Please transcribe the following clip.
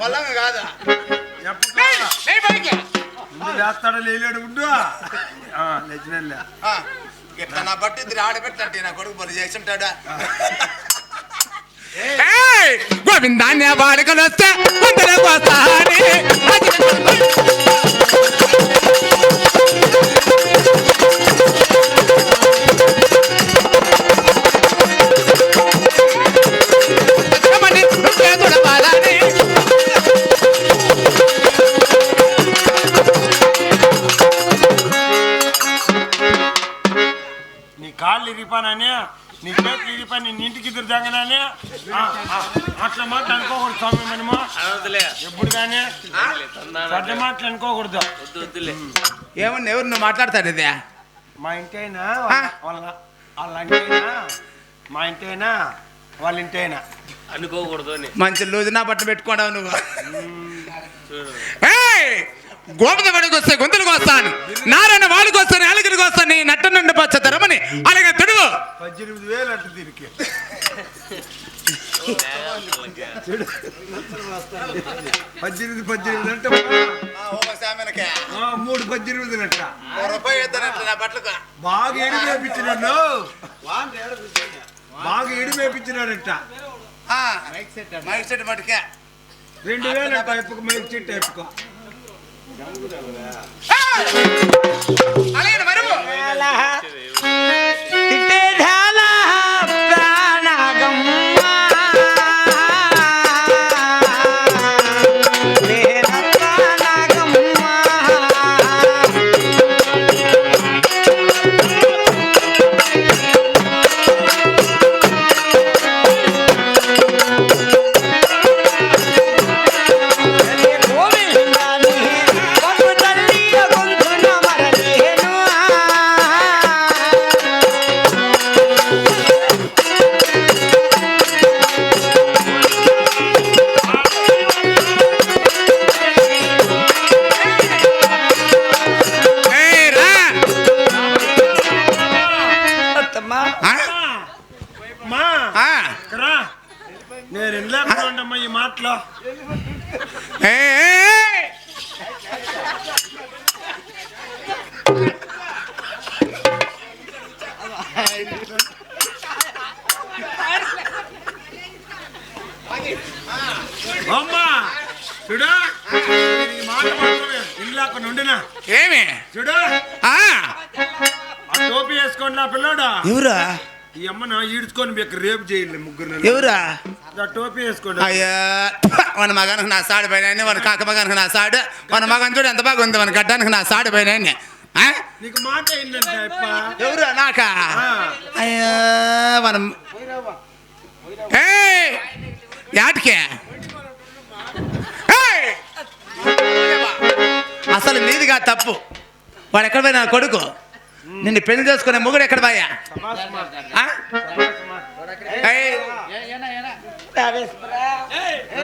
పొలంగా కాదా చేస్తాడో లేలేడు ఉండు లేచినలే ఎట్లా నా బట్టి ఇది ఆడబెట్టంటే నా కొడుకు బలి చేసింటాడా గోవిందాన్ని వాడుకలు వస్తే నీ కాళ్ళు ఇరిపానని నీ చేతులు ఇరిపా నీ ఇంటికి ఇద్దరు జగనానే అట్లా మాట అనుకోకూడదు స్వామి మనము ఎప్పుడు కానీ పెద్ద మాటలు అనుకోకూడదు. ఏమన్నా ఎవరు నువ్వు మాట్లాడతాడు ఇదే మా ఇంటి అయినా వాళ్ళ ఇంటి అయినా మా ఇంటి అయినా వాళ్ళ ఇంటి అయినా అనుకోకూడదు. మంచి లూజు నా బట్ట పెట్టుకోవడావు నువ్వు. గోపద వాడికి వస్తే గొంతులకు వస్తాను, నారాయణ వాడికి వస్తాను, అలగిరికి వస్తాను, నీ నట్ట నుండి పచ్చ తరమని అలాగే తుడువు 18,000 అంట దీనికి. 18 అంటే 3 18 అంట. నా బట్టలకు బాగా ఎడి మేపించినాడు, బాగా ఎడి మేపించినాడంట. మైక్ సెట్ మటుకే 2,000 అంట. ఎప్పుకు మైక్ సెట్ ఎప్పుకో అలాగే మరువు నేను ఎండమ్మా ఈ మాటలో. అమ్మా చూడు ఈ మాట మాత్రమే ఇండ్లాక నుండినా ఏమి చూడు ఆ టోపీ వేసుకోండి నా పిల్లోడా. ఎవరా ఈ అమ్మను ఈడ్చుకొని మీకు రేపు చేయండి ముగ్గురు. ఎవరా టోపీ వేసుకోండి. అయ్యా మన మగానికి నా సాడు పైన మన కాక మగానికి నా సాడు, మన మగన్ చూడు ఎంత బాగా ఉంది, మన గడ్డానికి నా సాడు పైన. నీకు మాట ఏంటంటే ఎవరా నాకా? అయ్యా మనం యాటికే అసలు నీదిగా తప్పు. వాడు ఎక్కడ పోయినా కొడుకు, నిన్ను పెళ్లి చేసుకునే మొగుడు ఎక్కడ పోయా?